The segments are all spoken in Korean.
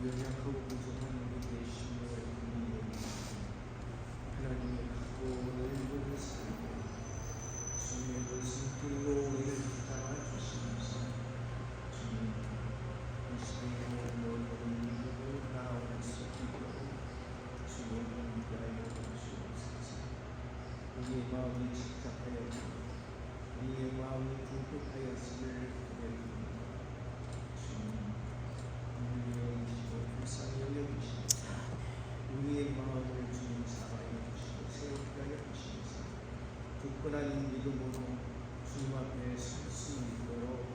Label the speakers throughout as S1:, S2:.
S1: 연약하고 부족한 우리 계심을 하나님의 크고 넓은 삶에 주님의 그 손길로 우리를 붙잡아 주시면서 주님 이 시대에 모든 일들을 나아올 수 있도록 주님 함께하여 주옵소서. 우리의 마음이 착잡하였고 우리의 마음이 궁핍하였음을 고백합니다. 주님 우리의 기도 불쌍히 여겨주시옵소서. 우리의 마음을 주님 사랑해 주시고 새롭게 하여 주시옵소서. 굳건한 믿음으로 주님 앞에 설 수 있도록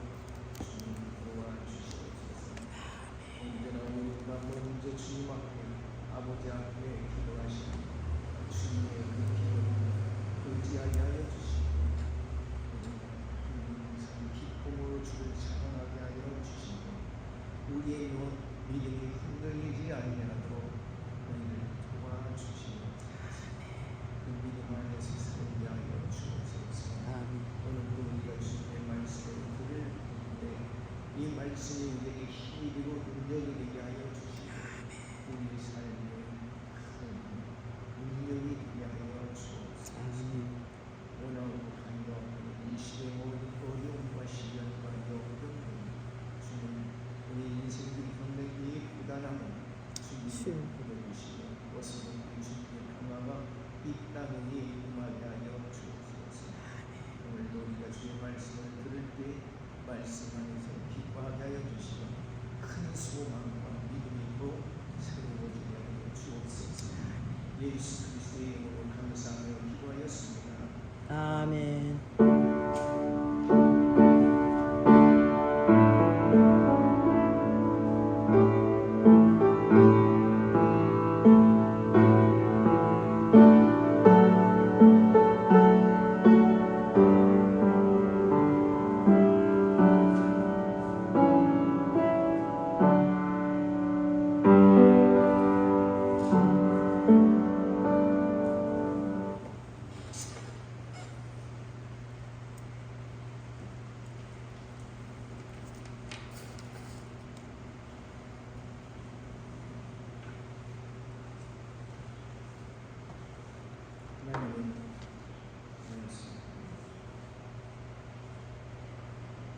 S1: 주님 도와주시옵소서. 언제나 우리가 먼저 주님 앞에 아버지 앞에 기도하시니 주님의 그 기도를 의지하게 하여 주시고 기쁨으로 주를 찬양하게 하여 주시고 우리의 믿음이 흔들리지 아니하도록 우리를 도와주시옵소서. 그 믿음 안에서 살게 하여 주옵소서. 오늘도 우리가 주님의 말씀을 들을 때 이 말씀이 우리에게 힘이 되고 능력이 되게 하여 주시고 우리 삶에 큰 능력이 되게 하여 주옵소서. 원하고 간구하고 이 시대의 모든 어려움과 시련과 역경을 주님 우리 인생들이 겪는 이 고단함을 주님 보내주시고 어서는 주님의 평화가 이 땅에 임하게 하여 주옵소서. 오늘도 우리가 주의 말씀을 들을 때 말씀 안에서 기뻐하게 하여 주시고 큰 소망과 믿음으로 새로워지게 하여 주옵소서. 예수 그리스도의 이름으로 감사하며 기도하였습니다.
S2: 아멘.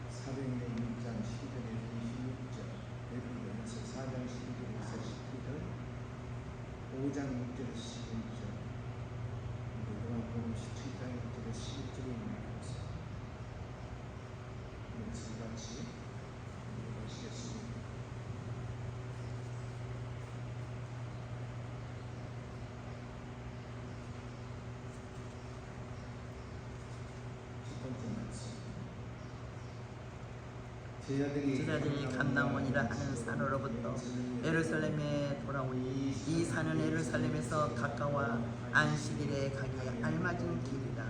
S1: 사도행전 6장 10절에서 26절, 베드로전서 4장 12절에서 19절, 5장 6절에서 11절, 요한복음 17장 1절에서 11절에 있는 것을 같이 읽으시겠습니다. 첫 번째 말씀.
S2: 제자들이 감남원이라 하는 산으로부터 예루살렘에 돌아오니 이 산은 예루살렘에서 가까워 안식일에 가기 알맞은 길이라.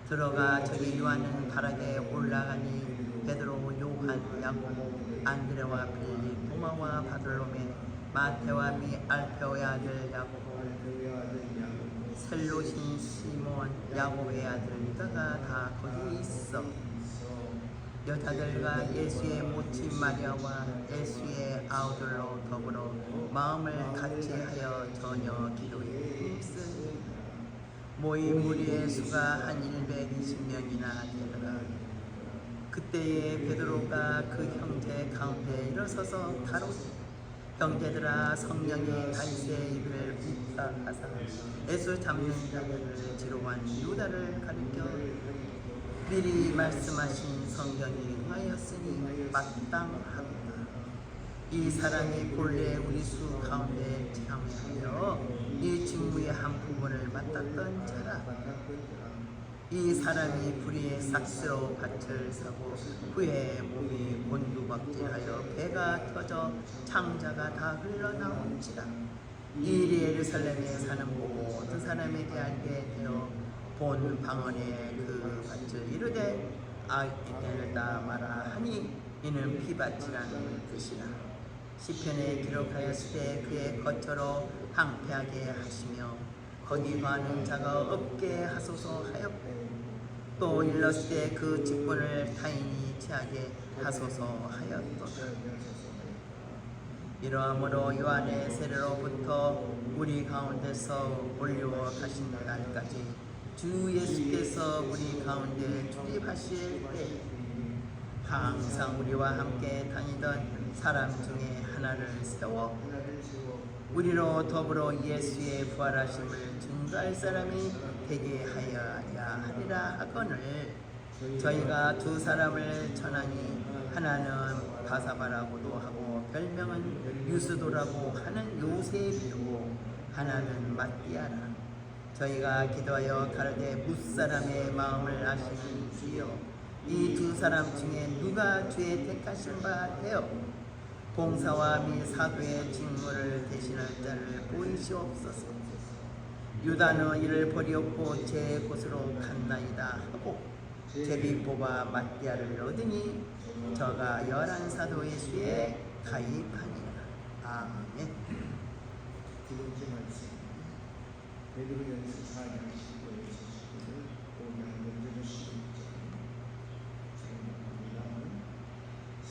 S2: 들어가 저기 요한은 바락에 올라가니 베드로, 요한, 야고보, 안드레와 빌립, 도마와 바돌로메, 마테와 미 알페오의 아들 야고보, 셀로신 시몬, 야고보의 아들 유다가 다 거기 있어. 여자들과 예수의 모친 마리아와 예수의 아우들로 더불어 마음을 같이하여 저녁 기도에 힘쓰니 모인 무리의 수가 한 120명이나 되더라. 그때에 베드로가 그 형제 가운데 일어서서 가로되 형제들아, 성령이 다윗의 입을 붙다 하사 예수 잡는 자들을 지로한 유다를 가리켜 미리 말씀하신 성경이 응하였으니 마땅하도다. 이 사람이 본래 우리 수 가운데 참여하여 이 직무의 한 부분을 맡았던 자라. 이 사람이 불의의 삭스로 밭을 사고 후에 몸이 곤두박질하여 배가 터져 창자가 다 흘러나온지라. 이 일이 예루살렘에 사는 모든 사람에게 알게 되어 본 방언에 그 밭을 이르되 아이들다 마라 하니 이는 피밭이라는 뜻이라. 시편에 기록하였으되 그의 거처로 항폐하게 하시며 거기 거하는 자가 없게 하소서 하였고 또 일렀을 때 그 직분을 타인이 취하게 하소서 하였도다. 이러함으로 요한의 세례로부터 우리 가운데서 올리워 가신 날까지 주 예수께서 우리 가운데 출입하실 때 항상 우리와 함께 다니던 사람 중에 하나를 세워 우리로 더불어 예수의 부활하심을 증거할 사람이 되게 하여야 하리라 하거늘 저희가 두 사람을 전하니 하나는 바사바라고도 하고 별명은 유스도라고 하는 요셉이고 하나는 마띠아라. 저희가 기도하여 가르되 무사람의 마음을 아시는 주여 이 두 사람 중에 누가 주의 택하신 바 되어 봉사와 및 사도의 직무를 대신할 자를 보이시옵소서. 유다는 이를 버리었고 제 곳으로 갔나이다 하고 제비 뽑아 마띠아를 얻으니 저가 11사도 예수에 가입하니라. 아멘.
S1: 두 번째 말씀 베드로전서 4장 15절에서 19절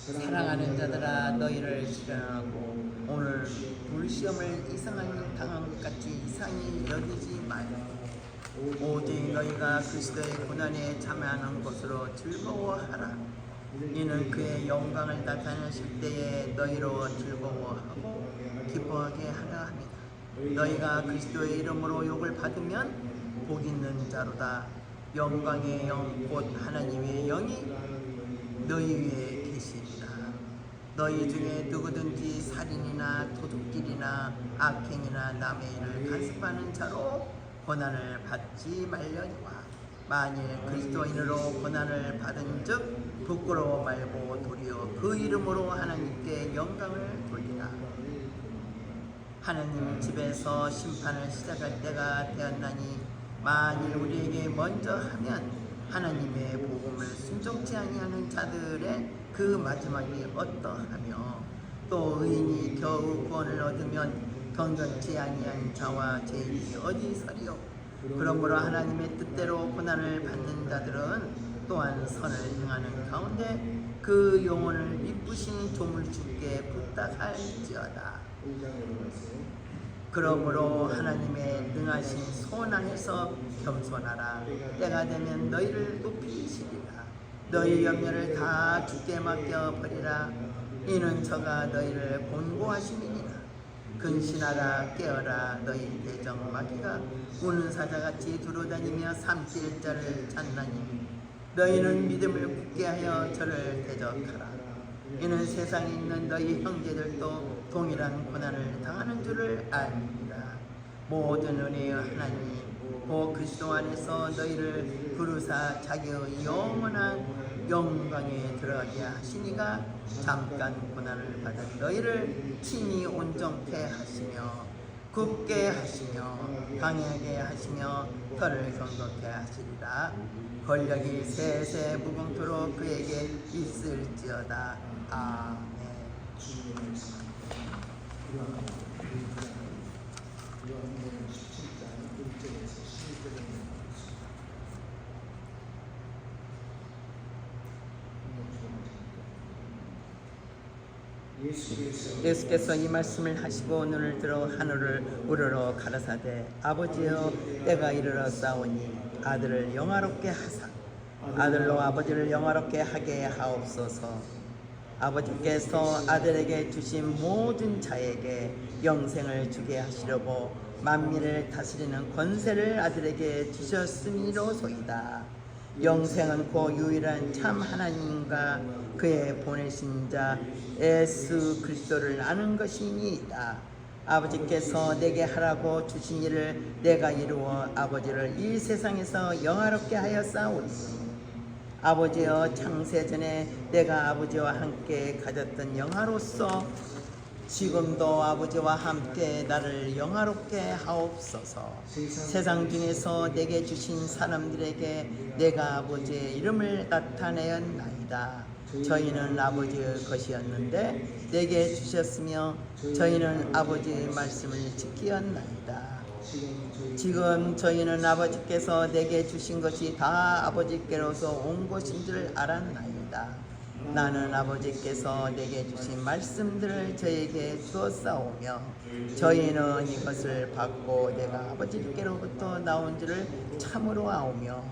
S1: 오늘
S2: 사랑하는 자들아 너희를 시련하고 오늘 불시험을 이상한 일 당한 것 같이 이상히 여기지 말고 오직 너희가 그리스도의 고난에 참여하는 것으로 즐거워하라. 이는 그의 영광을 나타내실 때에 너희로 즐거워하고 기뻐하게 하려 합니다. 너희가 그리스도의 이름으로 욕을 받으면 복 있는 자로다. 영광의 영 곧 하나님의 영이 너희 위에 계시리라. 너희 중에 누구든지 살인이나 도둑질이나 악행이나 남의 일을 간섭하는 자로 고난을 받지 말려니와 만일 그리스도인으로 고난을 받은 즉 부끄러워 말고 도리어 그 이름으로 하나님께 영광을 돌리라. 하나님 집에서 심판을 시작할 때가 되었나니 만일 우리에게 먼저 하면 하나님의 복음을 순종치 아니하는 자들의 그 마지막이 어떠하며 또 의인이 겨우 구원을 얻으면 경건치 아니한 자와 죄인이 어디 서리요. 그러므로 하나님의 뜻대로 고난을 받는 자들은 또한 선을 행하는 가운데 그 영혼을 미쁘신 조물주께 부탁할지어다. 그러므로 하나님의 능하신 손 안에서 겸손하라. 때가 되면 너희를 높이시리라. 너희 염려를 다 주께 맡겨버리라. 이는 저가 너희를 권고하심이니라. 근신하라 깨어라. 너희 대적 마귀가 우는 사자같이 두루다니며 삼킬 자를 찾나니 너희는 믿음을 굳게 하여 저를 대적하라. 이는 세상에 있는 너희 형제들도 동일한 고난을 당하는 줄을 아니라 모든 은혜의 하나님 곧 그리스도 안에서 너희를 부르사 자기의 영원한 영광에 들어가게 하시니가 잠깐 고난을 받은 너희를 친히 온전케 하시며 굳게 하시며 강하게 하시며 털을 경건케 하시리라. 권력이 세세 무궁토록 그에게 있을지어다. 아멘.
S1: 주님의 요한복음 17장 1절에서 12절에
S2: 예수께서 이 말씀을 하시고 눈을 들어 하늘을 우러러 가라사대 아버지여 때가 이르러 싸우니 아들을 영화롭게 하사 아들로 아버지를 영화롭게 하게 하옵소서. 아버지께서 아들에게 주신 모든 자에게 영생을 주게 하시려고 만민을 다스리는 권세를 아들에게 주셨음이로소이다. 영생은 곧 유일한 참 하나님과 그의 보내신 자 예수 그리스도를 아는 것이니이다. 아버지께서 내게 하라고 주신 일을 내가 이루어 아버지를 이 세상에서 영화롭게 하였사오니 아버지여 창세전에 내가 아버지와 함께 가졌던 영화로서 지금도 아버지와 함께 나를 영화롭게 하옵소서. 세상 중에서 내게 주신 사람들에게 내가 아버지의 이름을 나타내었나이다. 저희는 아버지의 것이었는데 내게 주셨으며 저희는 아버지의 말씀을 지키었나이다. 지금 저희는 아버지께서 내게 주신 것이 다 아버지께로서 온 것인 줄 알았나이다. 나는 아버지께서 내게 주신 말씀들을 저에게 주었사오며 저희는 이것을 받고 내가 아버지께로부터 나온 줄을 참으로 아오며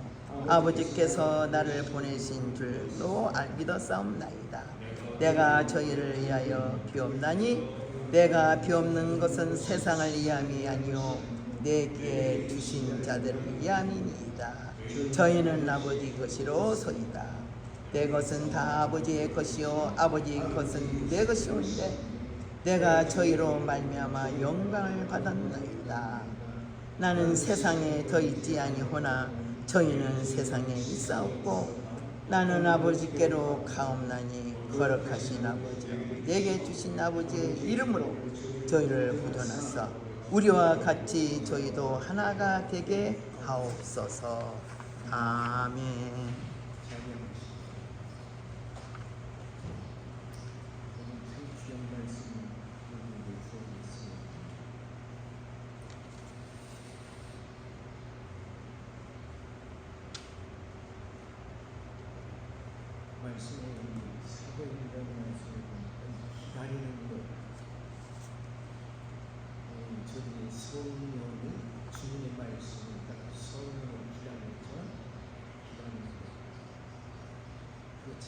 S2: 아버지께서 나를 보내신 줄로 믿었사옵나이다. 내가 저희를 위하여 비옵나니 내가 비옵는 것은 세상을 위함이 아니요 내게 주신 자들을 위함이니이다. 저희는 아버지 것이로소이다. 내 것은 다 아버지의 것이요 아버지 것은 내 것이온데 내가 저희로 말미암아 영광을 받았나이다. 나는 세상에 더 있지 아니하나 저희는 세상에 있사옵고 나는 아버지께로 가옵나니 거룩하신 아버지 내게 주신 아버지의 이름으로 저희를 부도났사 우리와 같이 저희도 하나가 되게 하옵소서. 아멘.
S1: 말씀에 사도행전 말씀에 보니까 기다리는 것, 저들이 성령이 주님의 말씀을 딱 성령을 기다렸죠. 기다리는 것, 그거 참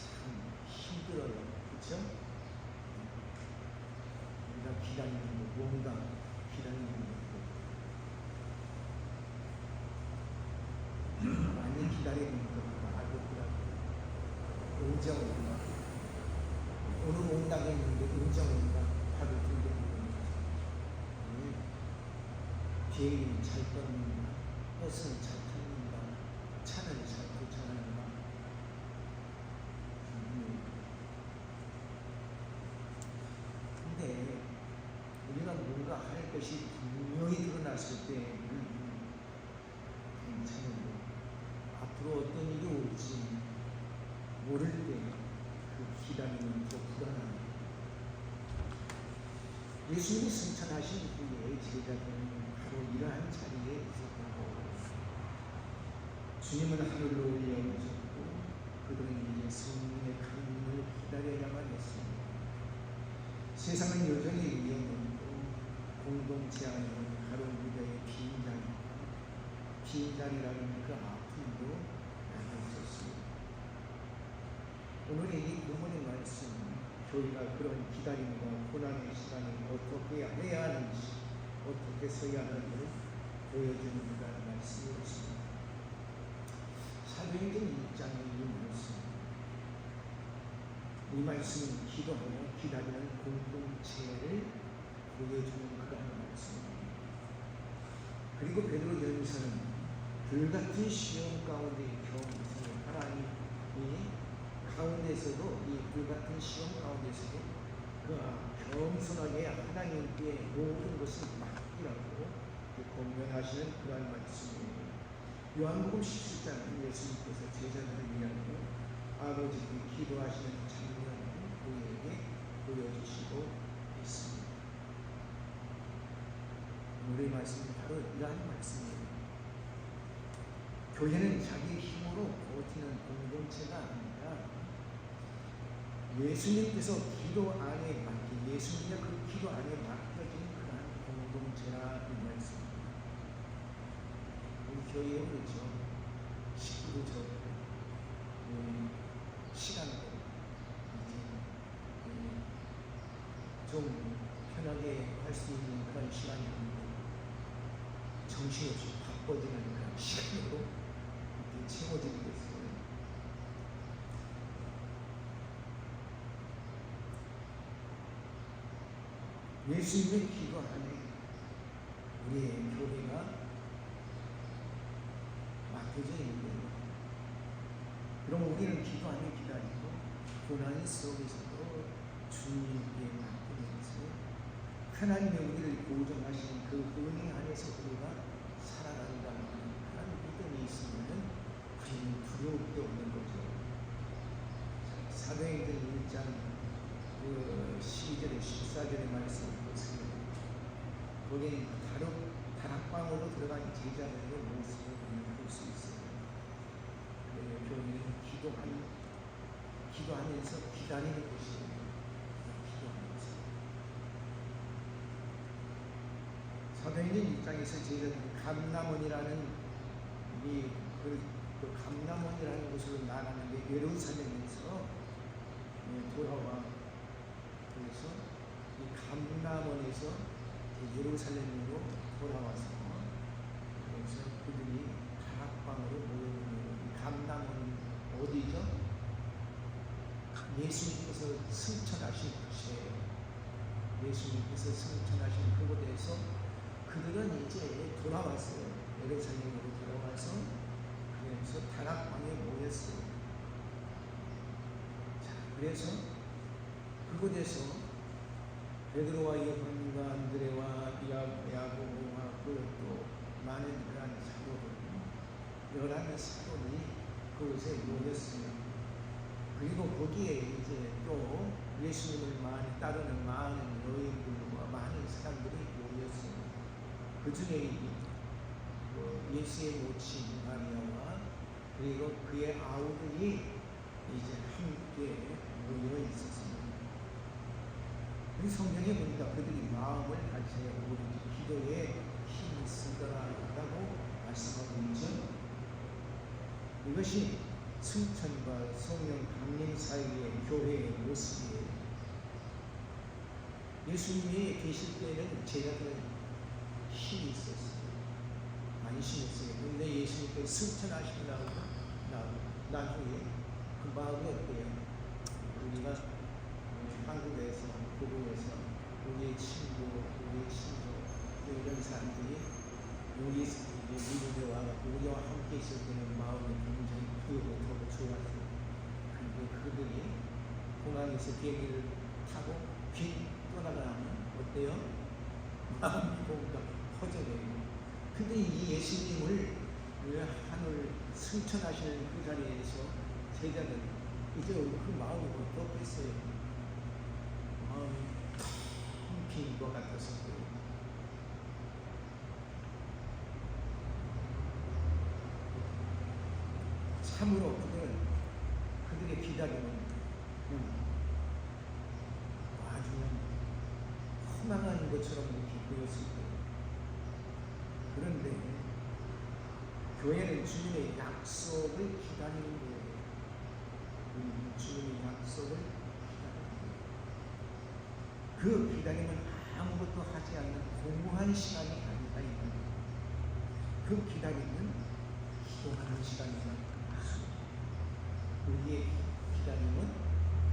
S1: 힘들어요, 그렇죠? 우리가 기다리는 것, 뭔가 기다리는 것, 많이 기다리는 것. 은정인가? 오늘 온다고 했는데 은정인가? 하루 둘째 비행기 잘 떠는가? 버스는 잘 타는가? 차는 잘 도착하는가? 근데 우리가 뭔가 할 것이 분명히 드러났을 때 괜찮은데 앞으로 어떤 일이 올지 모를 때 그 기다림은 더 불안합니다. 예수님이 승천하신 후에 제자들은 바로 이러한 자리에 있었던 거예요. 주님은 하늘로 올려오셨고 그들은 이제 성령의 강림을 기다려야만 했습니다. 세상은 여전히 위험했고 공동체 안에는 가로 무대의 빈 자리라는 그 아픔도 남아있었습니다. 오늘의 이 본문의 말씀, 교회가 그런 기다림과 고난의 시간에 어떻게 해야 하는지, 어떻게 서야 하는지를 보여주는 그런 말씀이었습니다. 사도행전 1장의 이 말씀은 기도하며 기다리는 공동체를 보여주는 그런 말씀입니다. 그리고 베드로전서는 불같은 시험 가운데 경험해서 하나님이 가운데서도 이 불같은 시험 가운데서도 그 겸손하게 하나님께 모든 것을 맡기라고 권면하시는 그러한 말씀입니다. 요한복음 17장은 예수님께서 제자들을 위하여 아버지께 기도하시는 장면을 우리에게 보여주시고 있습니다. 오늘의 말씀은 바로 이러한 말씀입니다. 교회는 자기 힘으로 버티는 공동체가 아닙니다. 예수님께서 기도 안에 예수님의 그 기도 안에 맡겨진 그러한 공동체라 이 말씀입니다. 우리 교회에 그렇죠. 식구도 적고 시간도 이제 좀 편하게 할 수 있는 그런 시간이 아니고 정신없이 바빠지는 그런 시간으로 이렇게 채워지고 있어요. 예수님의 기도 안에 우리의 교회가 맡겨져 있는 거예요. 그럼 우리는 기도 안에 기다리고 고난 속에서도 주님께 맡기면서 하나님의 우리를 보존하시는 그 은혜 안에서 우리가 살아간다는 그런 믿음이 있으면 우리는 두려울 게 없는 거죠. 사도행전 1장 12절에 14절의 말씀을 보세요. 거기에 다락방으로 들어간 제자들의 모습을 볼 수 있어요. 교회는 기도하면서 기다리는 것이에요. 기도하면서. 사도행전 입장에서 저희가 감람원이라는 그 감람원이라는 곳으로 나가는데 예루살렘에서 돌아와 그래서 이 감람원에서 예루살렘으로 돌아와서 그래서 그들이 다락방으로 모여있는 감람원 어디죠? 예수님께서 승천하신 곳이에요. 예수님께서 승천하신 그곳에서 그들은 이제 돌아왔어요. 예루살렘으로 돌아와서 그래서 다락방에 모였어요. 자, 그래서 그곳에서 베드로와 요한과 안드레와 야고보와 또 많은 그런 사도들 11사도들이 그곳에 모였어요. 그리고 거기에 이제 또 예수님을 많이 따르는 많은 여인들과 많은 사람들이 모였어요. 그 중에 예수의 모친 마리아와 그리고 그의 아우들이 이제 함께 모여 있었습니다. 이 성경에 보니까 그들이 마음을 다시 오직 기도에 힘을 쓰더라라고 말씀하고 있죠. 이것이 승천과 성령 강림 사이의 교회의 모습이에요. 예수님이 계실 때는 제자들은 힘이 있었어요. 많이 심했어요. 그런데 예수님께서 승천하시고 나중에 그 마음이 어때요? 우리가 한국에서 고국에서 우리의 친구, 우리의 친구 이런 사람들이 여기 미국에 와서 우리와 함께 있을 때는 마음이 굉장히 뿌듯하고 좋았어요. 그런데 그들이 공항에서 비행기를 타고 떠나가면 어때요? 마음이 뭔가 허전해요. 근데 이 예수님을 하늘 승천하시는 그 자리에서 제자는 이제 그 마음이 어떻겠어요? 마음이 텅 빈 것 같았어요. 참으로 그들의 기다림은 아주 허망한 것처럼 이렇게 보였을 거예요. 그런데 교회는 주님의 약속을 기다리는 거예요. 주님의 약속을 기다리는 거예요. 그 기다림은 아무것도 하지 않는 공허한 시간이 아니다. 그 기다림은 기도하는 시간이다. 우리의 기다림은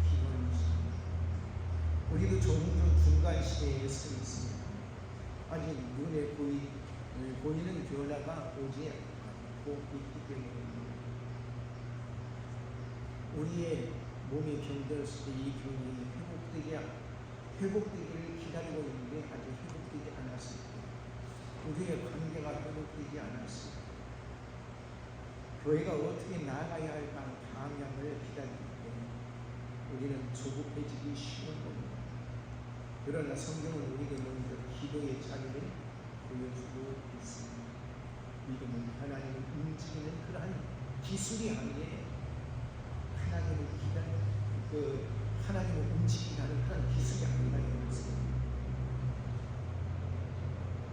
S1: 기도하는 시간입니다. 우리도 종종 중간 시대에 서 있습니다. 아직 눈에 보이는 변화가 오지 않고 있기 때문입니다. 우리의 몸이 병들었을 때 이 병이 회복되기를 기다리고 있는데 아직 회복되지 않았을 때, 우리의 관계가 회복되지 않았을 때, 교회가 어떻게 나아가야 할까 방향을 기다리기 때문에 우리는 조급해지기 쉬운 겁니다. 그러나 성경은 우리에게 먼저 기도의 자리를 보여주고 있습니다. 믿음은 하나님을 움직이는 그러한 기술이 아니에요. 하나님을 움직이는 그런 기술이 아니라는 것입니다.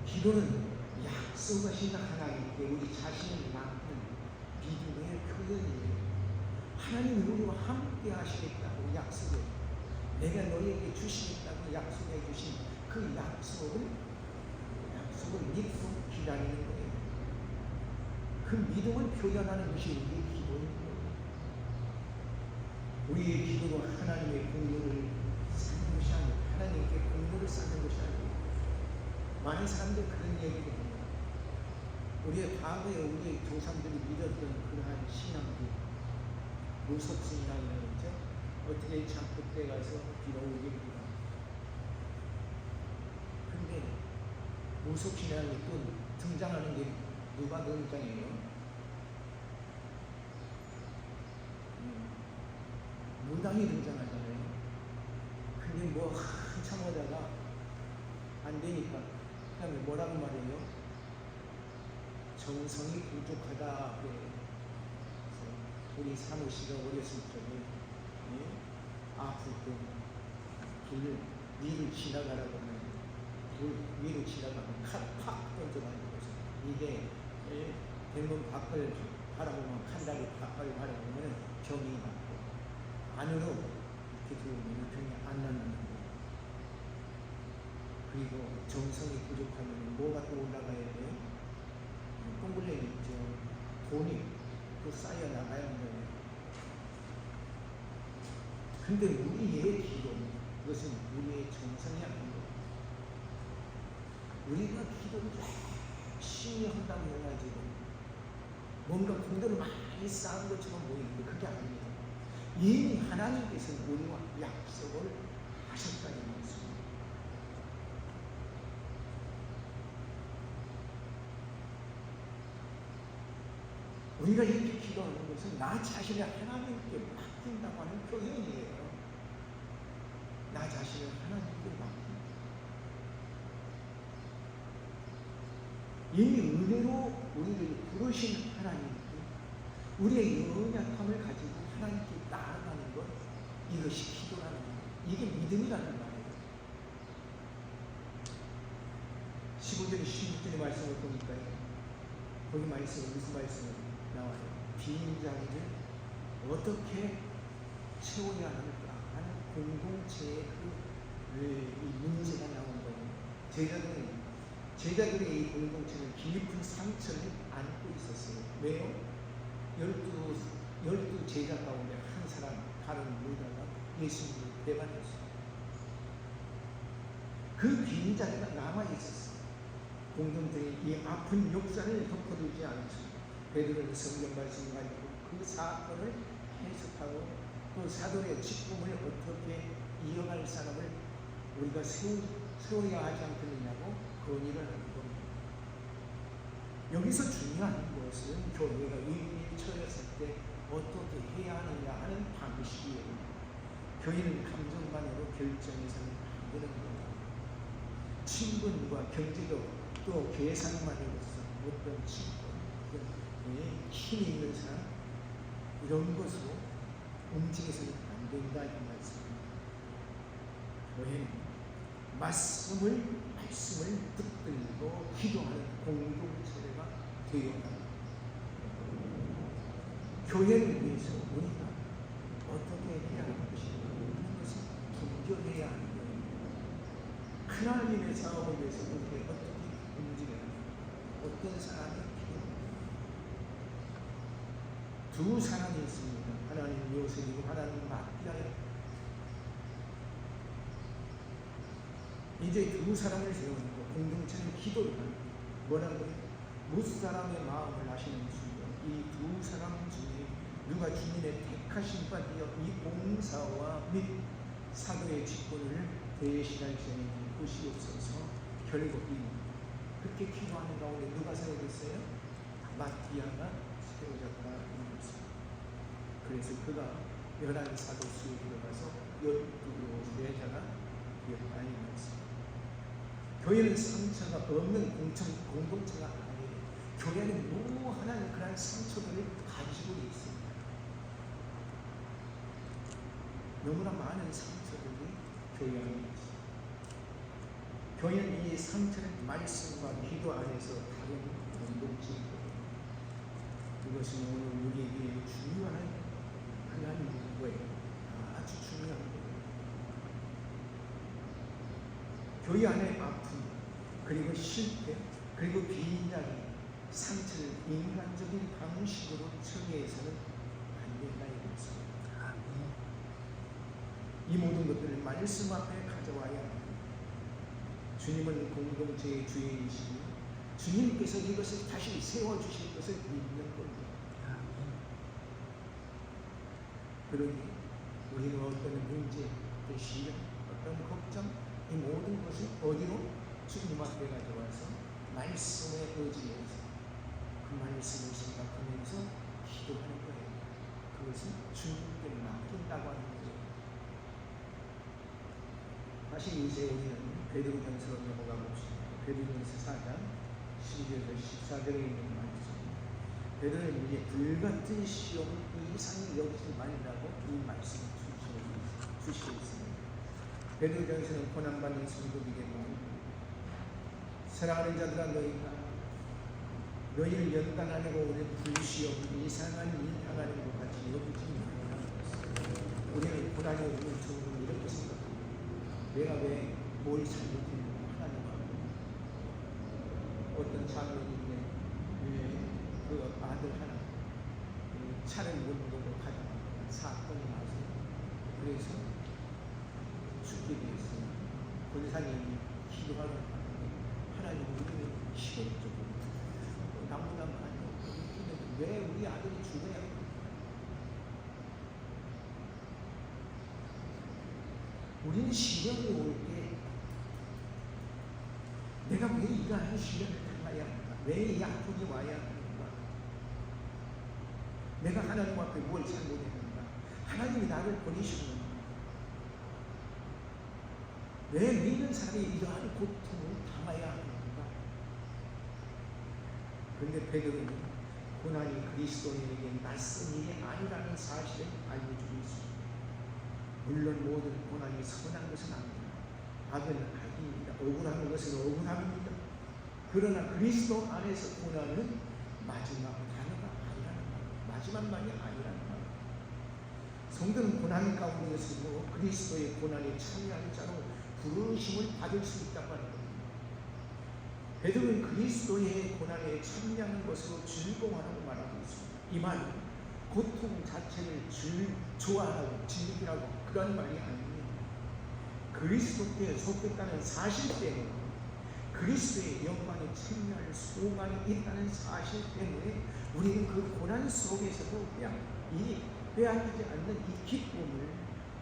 S1: 기도는 약속하신 하나님께 우리 자신을 맡는 믿음의 표현이에요. 하나님이 우리와 함께 하시겠다고 약속을, 내가 너희에게 주시겠다고 약속해 주신 그 약속을 믿고 기다리는 거예요. 그 믿음을 표현하는 것이 우리의 기도입니다. 우리의 기도로 하나님의 공로를 쌓는 것이 아니고 하나님께 공로를 쌓는 것이 아니고, 많은 사람들이 그런 얘기를 합니다. 우리의 과거에 우리의 조상들이 믿었던 그러한 신앙들, 무속신앙이라고 했죠. 어떻게 장독대 가서 비로 오깁니다. 근데 무속신앙이 또 등장하는 게 누가 등장해요? 무당이 등장하잖아요. 근데 뭐 한참 하다가 안 되니까 그 다음에 뭐라고 말해요? 정성이 부족하다. 그래서 우리 사무씨가 어렸을 적에 아플 때 길 위를 지나가라고 하면 길 위를 지나가면 칼팍 던져가지고 이게 대문 밖을 바라보면 칸다리 밖을 바라보면 병이 낫고 안으로 이렇게 들어오면 병이 안 낫는 거예요. 그리고 정성이 부족하면 뭐가 또 올라가야 돼요? 꽁글레 있죠. 돈이 또 쌓여 나가야 하는 거예요. 근데 우리의 기도, 그것은 우리의 정성이 아니고 우리가 기도를 열심히 한다고 해가지고 뭔가 공들을 많이 쌓은 것처럼 보이는데 그게 아닙니다. 이미 하나님께서는 우리와 약속을 하셨다는 것입니다. 우리가 이렇게 기도하는 것은 나 자신을 하나님께 맡긴다고 하는 표현이에요. 나 자신을 하나님께 맡긴다. 이미 은혜로 우리를 부르신 하나님께 우리의 연약함을 가지고 하나님께 나아가는 것, 이것이 기도라는 거예요. 이게 믿음이라는 말이에요. 15절, 16절의 말씀을 보니까요. 거기 말씀은 무슨 말씀이 나와요? 빈 자리를 어떻게 채워야 하는가 하는 공동체의 이 문제가 나온 거예요. 제자들의 이 공동체는 깊은 상처를 안고 있었어요. 왜요? 12 제자 가운데 한 사람, 다른 유다가 예수님을 배반했어요. 그 빈 자리가 남아있었어요. 공동체의 이 아픈 역사를 덮어두지 않습니다. 베드로는 성경 말씀을 가지고 그 사건을 해석하고 또 사도의 직분을 어떻게 이어갈 사람을 우리가 세워야 하지 않겠느냐고 건의를 하는 겁니다. 여기서 중요한 것은 교회가 위기에 처했을 때 어떻게 해야 하느냐 하는 방식이에요. 교회는 감정만으로 결정해서는 안 되는 겁니다. 친분과 경제적 또 계산만으로서 어떤 친분, 힘이 있는 사람 이런 것으로 움직여서는 안 된다 이 말씀입니다. 교회는 말씀을 붙들고 기도하는 공동체가 되어야 합니다. 교회를 위해서 우리가 어떻게 해야 하는 것인가 하는 것을 분별해야 하는 거예요. 하나님의 사업을 위해서 어떻게 움직여야 하는가, 어떤 사람이 필요합니다. 두 사람이 있습니다. 하나님 요셉이고 하나님 마티아예요. 이제 두 사람을 세우고 공동체는 기도를 합니다. 뭐라고요? 무사람의 마음을 아시는 주여, 이 두 사람 중에 누가 주님의 택하신 바 되어 이 봉사와 및 사도의 직분을 대신할지니 보시옵소서. 결국 그렇게 기도하는 가운데 누가 세워졌어요? 마티아가 세워졌다는 것입니다. 그래서 그가 11사도 수에 들어가서 12 제자가 기억하는 것입니다. 교회는 상처가 없는 공동체가 아니에요. 교회는 무한한 그런 상처들을 가지고 있습니다. 너무나 많은 상처들이 교회 안에 있습니다. 교회는 이 상처를 말씀과 기도 안에서 다루는 공동체입니다. 이것은 오늘 우리에게 중요한 하나님의 거예요. 아주 중요한 거예요. 교회 안에 아픔, 그리고 실패, 그리고 빈자리, 상처를 인간적인 방식으로 처리해서는 안 된다 이것입니다. 이 모든 것들을 말씀 앞에 가져와야 합니다. 주님은 공동체의 주인이시며 주님께서 이것을 다시 세워주실 것을 믿는 겁니다. 그러니 우리는 어떤 문제, 시련, 어떤 걱정, 이 모든 것을 어디로? 주님 앞에 가져와서 말씀에 의지해서 그 말씀을 생각하면서 기도하는 거예요. 그것은 주님께 맡긴다고 하는 거예요. 다시 이제 우리는 베드로전서로 넘어가 봅시다. 베드로전서 4장 12절에서 14절에 있는 말씀입니다. 베드로는 이제 불같은 시험 이상이 여기지 말라고 이 말씀을 붙드시고 있습니다. 베드로전서는 고난받는 성도들에게 말합니다. 사랑하는 자들아, 너희를 연단하려고 오는 불시험 이상한 일 당하는 것 같이 여기지 말라. 우리는 고난이 오는 종은 이렇게 생각합니다. 내가 왜 뭘 잘못했는가 하나님하고. 어떤 장로님의 그 아들 하나 차를 못 보고 가다가 사건이 나서 그래서 죽게 되었어요. 권사님이 기도하러 가는데 하나님 우리는 시간적으로 나보다 많이 없는데 왜 우리 아들이 죽어야 합니까? 우리는 시련이 올 때 내가 왜 이러한 시련을 당해야 합니까? 왜 이 아픔이 와야 합니까? 내가 하나님 앞에 뭘 잘못했는가? 하나님이 나를 보내시는가? 왜 믿는 사람이 이러한 고통을 당해야 합니까? 그런데 베드로는 고난이 그리스도인에게 낯선 일이 아니라는 사실을 알려주고 있습니다. 물론 모든 고난이 선한 것은 아닙니다. 악은 악입니다. 억울한 것은 억울합니다. 그러나 그리스도 안에서 고난은 마지막 단어가 아니라는 말, 마지막 말이 아니라는 말. 성도는 고난 가운데서도 그리스도의 고난에 참여하는 자로 부르심을 받을 수 있다고 하는 겁니다. 베드로는 그리스도의 고난에 참여하는 것으로 즐거워하라고 말하고 있습니다. 이 말은 고통 자체를 좋아하고 즐기라고 그런 말이 아닙니다. 그리스도께 속했다는 사실 때문에 그리스도의 영광에 참여할 소망이 있다는 사실 때문에 우리는 그 고난 속에서도 그냥 이 빼앗기지 않는 이 기쁨을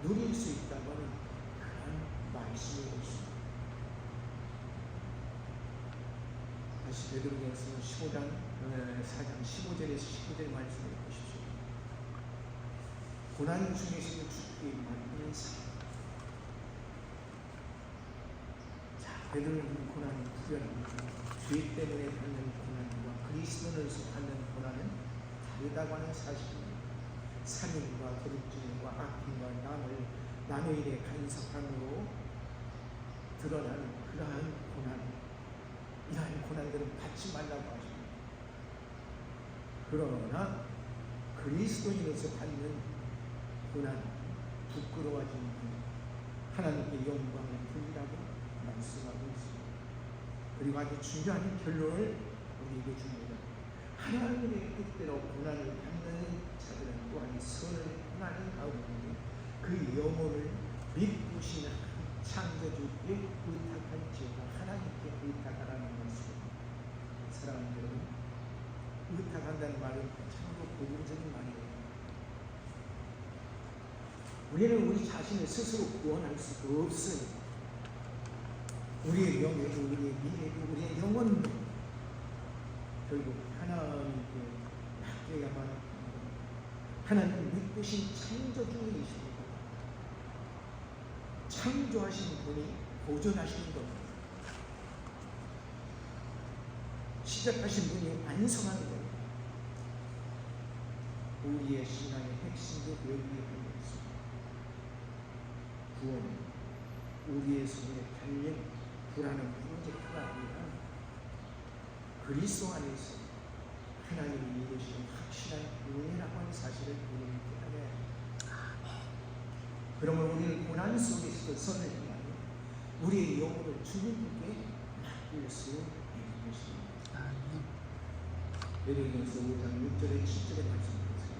S1: 누릴 수 있다고 하는 그런 말씀이고 있습니다. 다시 베드로전서 15장 4장 15절에서 19절 말씀을 보십시오. 고난 중에서도 죽기 맞는 삶. 베드로는 고난이 구별합니다. 죄 때문에 받는 고난과 그리스도인으로서 받는 고난은 다르다고 하는 사실입니다. 살인과 도둑질과 악행과 남의 일에 간섭함으로 드러나는 그러한 고난, 이러한 고난들은 받지 말라고 하십니다. 그러나 그리스도인으로서 받는 고난, 부끄러워지는 고난, 하나님께 영광을 돌리라고 말씀하고 있습니다. 그리고 아주 중요한 결론을 우리에게 줍니다. 하나님의 뜻대로 고난을 받는 자들은 또한 선을 행하는 가운데 그 영혼을 믿으시는 창조주께 의탁한 죄가 하나님께 의탁하라는 말씀입니다. 사랑하는 여러분, 의탁한다는 말은 참으로 고분적인 말이에요. 우리는 우리 자신을 스스로 구원할 수가 없어요. 우리의 명예도, 우리의 미래도, 우리의 영혼도 결국 하나님께 맡겨야만 합니다. 하나님 믿으신 창조주이십니다. 창조하신 분이 보존하시는 겁니다. 시작하신 분이 완성하는 겁니다. 우리의 신앙의 핵심도 여기에 있습니다. 구원은 우리의 손에 달린 불안한 프로젝트가 아니라 그리스도 안에서 하나님이 이루시는 확실한 은혜라고 하는 사실을 우리는 깨달아야 합니다. 그러면 우리는 고난 속에서도 선을 행하며 우리의 영혼을 주님께 맡길 수 있는 것입니다. 베드로전서 5장 6절에 7절에 말씀드렸습니다.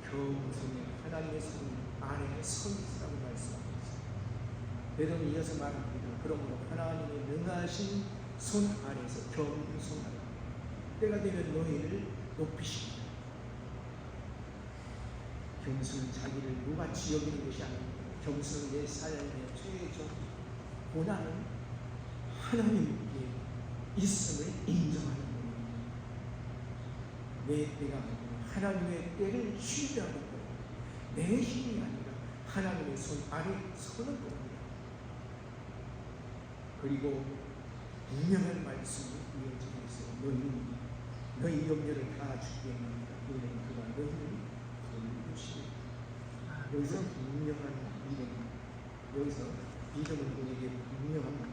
S1: 겸손히 하나님의 손 아래에 서 있으라고 말씀합니다. 베드로는 이어서 말합니다. 그러므로 하나님의 능하신 손 아래서 겸손하라. 때가 되면 너희를 높이십니다. 겸손은 자기를 무가치 여기는 것이 아닙니다. 겸손은 내 삶의 최종 고난은 하나님께 있음을 인정하는 겁니다. 내 때가 아니라 하나님의 때를 신뢰하는 겁니다. 내 힘이 아니라 하나님의 손 아래 서는 겁니다. 그리고 분명한 말씀이 이어지고 있어요. 너희는 너희 염려를 다 주께 합니다. 너희는 그가 너희를 돌보시리라. 여기서 분명한 믿음. 여기서 믿음은 우리에게 분명합니다.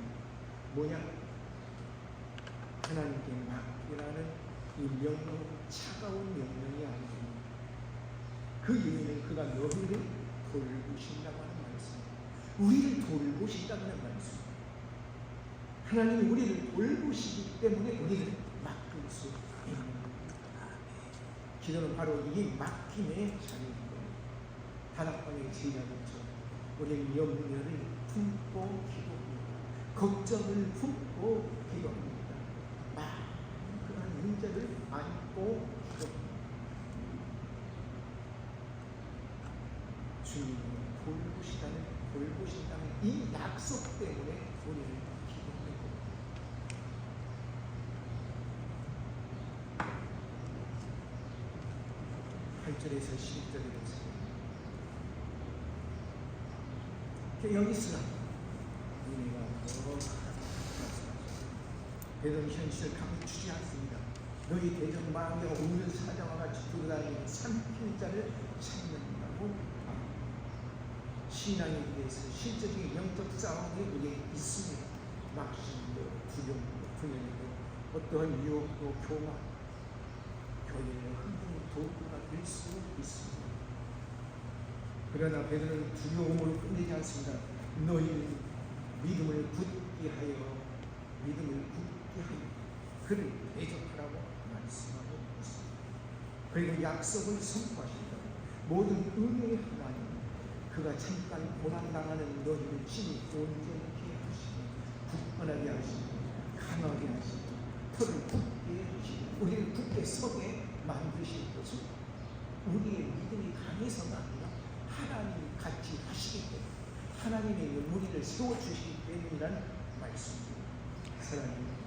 S1: 뭐냐? 하나님께 맡기라는 이 명령은 차가운 명령이 아니고 그 이유는 그가 너희를 돌보신다고 하는 말씀입니다. 우리를 돌보신다고 하는 말씀입니다. 하나님이 우리를 돌보시기 때문에 우리를 맡길 수 있는 겁니다. 기도는 바로 이 맡김의 자리입니다. 다락방의 제자들처럼 우리는 염려를 품고 기도합니다. 걱정을 품고 기도합니다. 많은 그런 문제를 안고 기도합니다. 주님이 돌보신다는 이 약속 때문에 우리를 기도하는 겁니다. 8절에서 11절에 보세요. 여기 있으나 우리가 대전 현실을 감추지 않습니다. 너희 대전 마음에 없는 사자와 같이 돌아다니는 삼킨 자를 찾는다고 합니다. 신앙에 대해서 실제적인 영적 싸움이 우리에게 있습니다. 막심도 두려움도 분열도 어떠한 유혹도 교만, 교회의 흔드는 도구가 될 수 있습니다. 그러나 베드로는 두려움으로 끝내지 않습니다. 너희는 믿음을 굳게 하여 그를 대적하라고 말씀하고 있습니다. 그리고 약속을 선포하신다. 모든 은혜의 하나님, 그가 잠깐 고난당하는 너희를 친히 온전케 하시고 굳건하게 하시고 강하게 하시고 털을 굳게 하시고 우리를 굳게 서게 만드실 것은 우리의 믿음이 강해서가 아니라 하나님이 같이 하시기 때문에 하나님의 우리를 세워주시기 때문이라는 말씀입니다. 사랑합니다.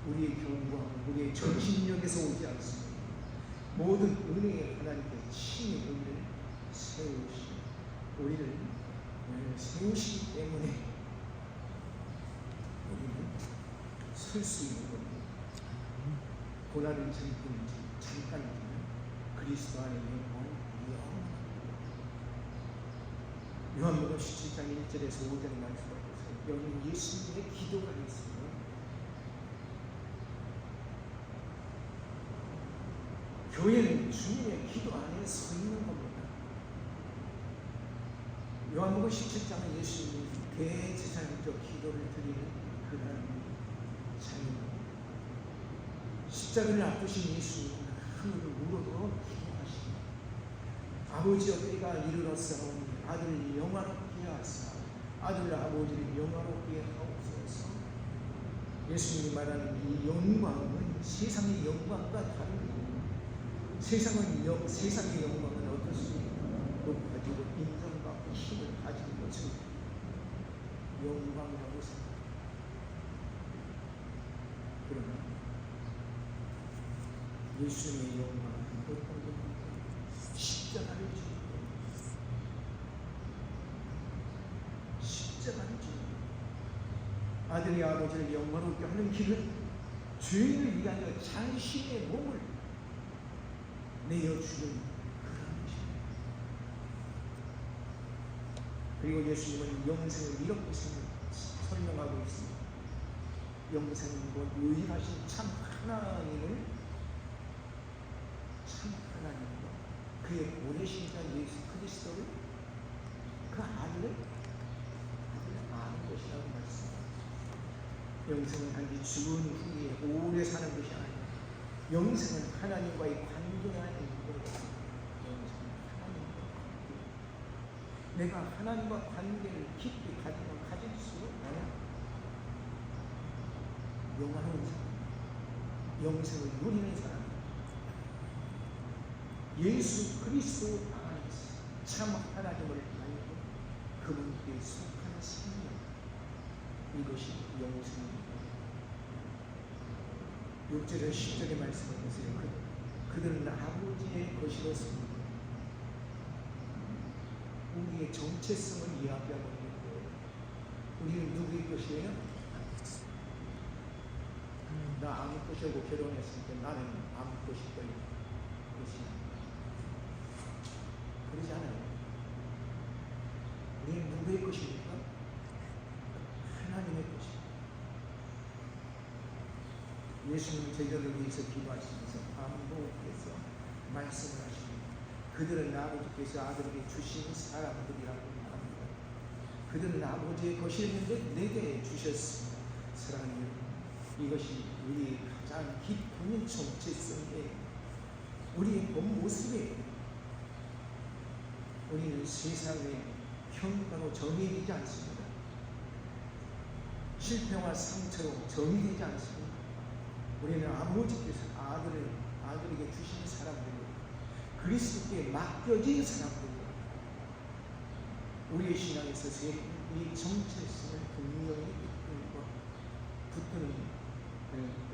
S1: 우리의 경고함, 우리의 정신력에서 오지 않습니다. 모든 은혜의 하나님께서 친히 우리를 세우시기 때문에 우리는 설 수 있는 겁니다. 고난은 잠깐이지만 그리스도 안에 영원합니다. 요한복음 17장 1절에서 5절의 말씀을 보세요. 여기 예수님의 기도가 있습니다. 교회는 주님의 기도 안에 서 있는 겁니다. 요한복음 17장은 예수님이 대제사장적 기도를 드리는 그런 장입니다. 십자가를 앞두신 예수님은 하늘을 우러러 기도하십니다. 아버지여 때가 이르렀사오니 아들을 영화롭게 하사 아들 아버지를 영화롭게 하옵소서. 예수님이 말하는 이 영광은 세상의 영광과 다릅니다. 세상의 영광은 어떻습니까? 높아지고 인정받고 힘을 가진 것을 영광이라고 생각합니다. 그러나 예수님의 영광은 어떤 겁니까? 십자가를 지고 아들이 아버지를 영광롭게 하는 길은 죄인을 위하여 자신의 몸을 내어주는 그런 것입니다. 그리고 예수님은 영생을 이렇게 설명하고 있습니다. 영생은 곧 유일하신 참 하나님과 그의 보내신 자 예수 그리스도를 그 아들을 아는 것이라고 말씀합니다. 영생은 단지 죽은 후에 오래 사는 것이 아니라 영생은 하나님과의 관계 안에 있는 것입니다. 영생은 하나님과 관계. 내가 하나님과 관계를 깊이 가지면 가질수록 나는 영화로운 사람, 영생을 누리는 사람, 예수 그리스도 안에서 참 하나님을 알고 그분께 속한 생명, 이것이 영생입니다. 6절에 10절의 말씀을 보세요. 그들은 아버지의 것이었습니다. 우리의 정체성을 이야기하고 있는 거예요. 우리는 누구의 것이에요? 나 아무 것이고 결혼했을 때 나는 아무 것일 거예요. 그렇지 않아요. 우리는 누구의 것입니까? 하나님의 것입니다. 예수님은 제자들을 위해서 기도하시면서 반복해서 말씀을 하십니다. 그들은 아버지께서 아들에게 주신 사람들이라고 말합니다. 그들은 아버지의 것이었는데 내게 주셨습니다. 사랑하는 여러분, 이것이 우리의 가장 깊은 정체성에 우리의 본 모습에 우리는 세상에 평가로 정의되지 않습니다. 실패와 상처로 정의되지 않습니다. 우리는 아버지께서 아들에게 주신 사람들이고 그리스도께 맡겨진 사람들이고 우리의 신앙에서 이 정체성을 분명히 붙드는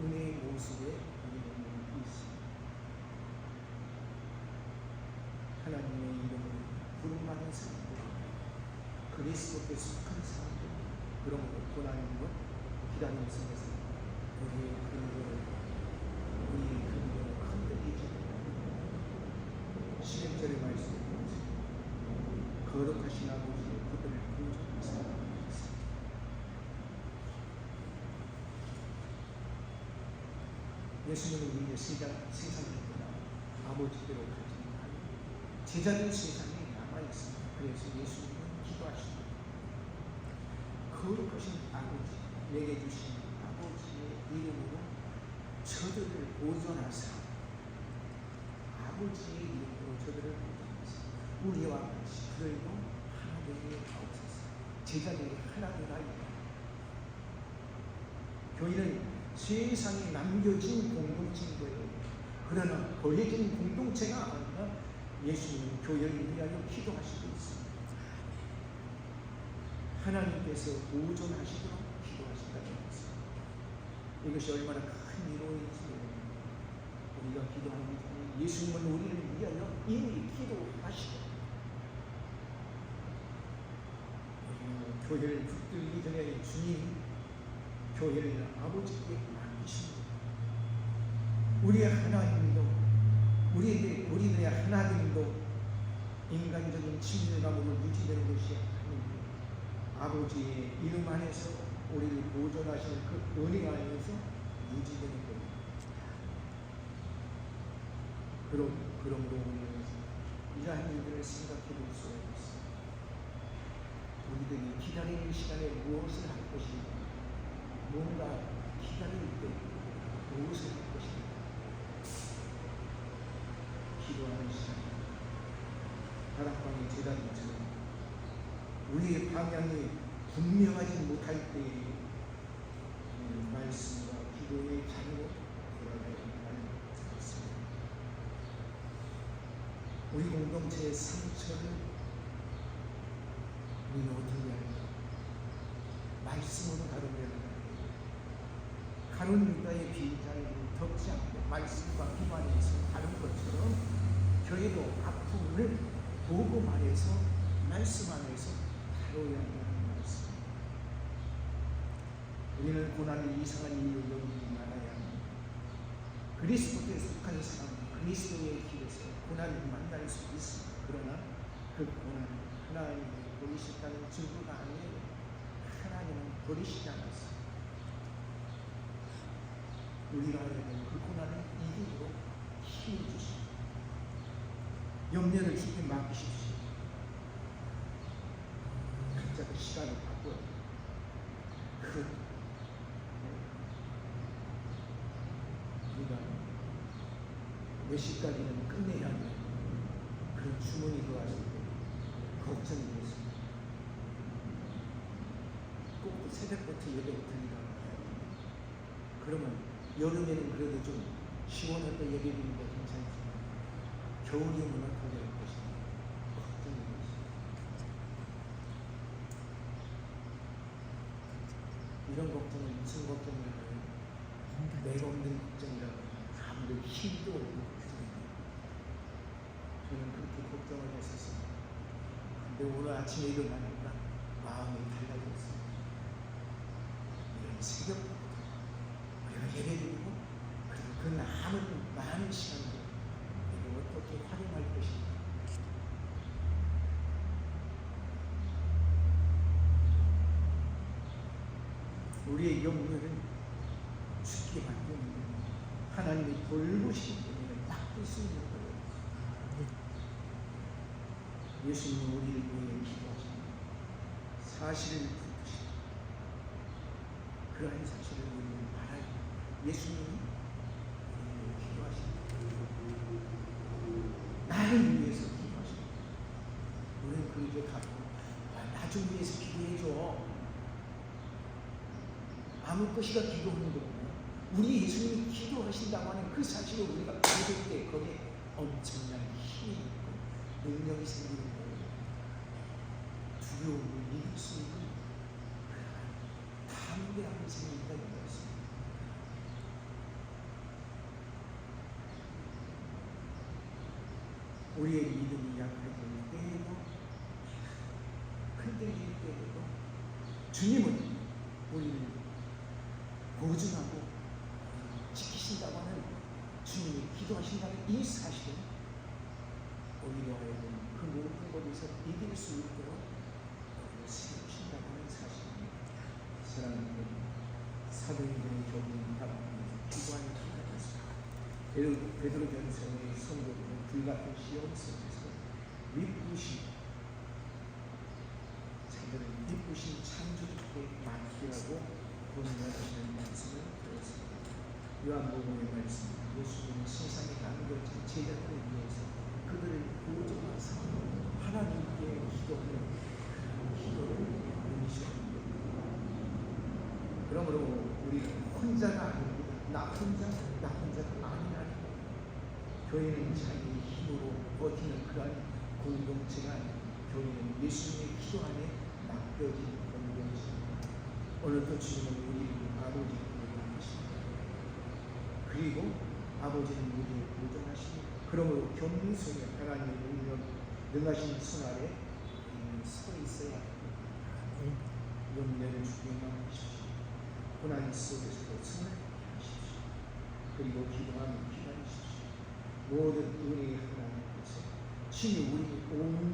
S1: 은혜의 모습에 우리는 있습니다. 하나님의 이름으로 부름받은 사람들, 그리스도께 속한 사람들, 그러므로 고난과 기다림 속에서 우리의 근거를 흔들리지 않고 시간절의 말씀을 보면서 거룩하신 아버지의 그들을 구원하사 예수님은 이제 세상에 떠나 아버지께로 가지만 제자들 세상에 남아있습니다. 그래서 예수님은 기도하십니다. 거룩하신 아버지, 내게 주신 아버지의 이름으로 저들을 보존하사 아버지의 이름으로 저들을 보존하사 우리와 같이 그들도 하나 되게 하옵소서. 제자들이 하나 되라. 교회는 세상에 남겨진 공동체인 거예요. 그러나 버려진 공동체가 아니라 예수님은 교회를 위하여 기도하시고 있습니다. 하나님께서 보존하시도록 기도하신다는 것입니다. 이것이 얼마나 큰 위로인지 우리가 기도하는 것은 예수님은 우리를 위하여 이미 기도하시고 우리는 교회를 붙들기 전에 주님 교회를 아버지께 맡기십니다. 우리의 하나님도 우리들의 하나님도 인간적인 친밀감으로 유지되는 것이 아닙니다. 아버지의 이름 안에서 우리를 보존하시는 그 은혜 안에서 유지되는 겁니다. 그러므로 우리는 이러한 일들을 생각해 볼 수가 있습니다. 우리들이 기다리는 시간에 무엇을 할 것인가, 뭔가 기다릴 때 무엇을 할 것인가, 기도하는 시간, 다락방의 제자들처럼 우리의 방향이 분명하지 못할 때에 말씀과 기도의 자리로 돌아가야 하겠습니다. 우리 공동체의 상처를 우리는 어떻게 할까? 말씀으로 다루면 가룟 유다의 빈자리를 덮지 않고 말씀과 기반에서 다룬 것처럼 교회도 아픔을 복음 안에서 말씀 안에서 다뤄야 한다는 말씀. 우리는 고난을 이상한 이유로 여기지 말아야 합니다. 그리스도께 속한 사람, 그리스도의 길에서 고난을 만날 수 있습니다. 그러나 그 고난은 하나님이 버리셨다는 증거가 아니에요. 하나님은 버리시지 않았어요. 우리가 그 고난을 이기도록 힘을 주십니다. 염려를 주께 맡기십시오. 각자 그 시간을 바꿔요. 우리가 몇 시까지는 끝내야 하는 그런 주문이 들어왔을 때 걱정이 되었습니다. 꼭 새벽부터 예배를 드리라고 해요. 그러면 여름에는 그래도 좀 시원할 때 예배 드리는 게 괜찮지만 겨울이면 어떻게 될 것인가 걱정이 되었습니다. 이런 걱정은 무슨 걱정일까요? 내가 없는 걱정이라고 아무도 힘도 없는 걱정입니다. 저는 그렇게 걱정을 했었습니다. 근데 오늘 아침에 일어나니까 마음이 달라졌습니다. 이런 새벽부터 우리가 예배드리고 그리고 그 남은 많은 시간을 우리가 어떻게 활용할 것인가. 우리의 영혼은 죽기밖에 없는 하나님이 돌보시기 때문에 바꿀 수 있는 거예요. 예수님은 우리를 위해 기도하십니다. 사실을 붙드시고 그러한 사실을 우리는 바라요. 예수님이 우리를 위해 기도하십니다. 나를 위해서 기도하십니다. 우리는 그 일에 가고 나 좀 위해서 기도해줘. 아무 것이가 기도하는 거거든요. 우리 예수님이 기도하신다고 하는 그 사실을 우리가 받을 때 거기에 엄청난 힘이 있고 능력이 생기는 거예요. 두려움을 이길 수 있는 담대함이 생긴다는 것입니다. 우리의 믿음이 약할 때에도 흔들릴 때에도 주님은 우리를 보증하고 지키신다고 하는 주님이 기도하신다는 이 사실은 우리로 하여금 그 모든 것에서 이길 수 있도록 우리를 세우신다고 하는 사실입니다. 사랑하는 여러분, 사도행전의 교훈이 답합니다. 기도하는 기도였습니다. 베드로전서의 성도들은 불같은 시험 속에서 믿으신 자들은 믿으신 창조주께 맡기라고 권면하시는 말씀을 들었습니다. 요한복음의 말씀, 예수님은 세상에 남겨진 제자들을 위해서 그들을 보존하사 하나님께 기도하는 기도를 의미시합니다. 그러므로 우리는 혼자가 아닙니다. 나 혼자가 아니라 교회는 자기의 힘으로 버티는 그러한 공동체가 아닙니다. 교회는 예수님의 기도 안에 맡겨진 공동체입니다. 오늘도 주님은 우리를 아버지로 부르십니다. 그리고 아버지는 우리를 보존하십니다. 그러므로 격리 속에 하나님의 능력, 능하신 손 아래 서 있어야 합니다. 염려를 주께 맡기십시오. 고난 속에서도 승을 하십시오. 그리고 기도하며 기다리십시오. 모든 은혜의 하나님께서 친히 우리를 온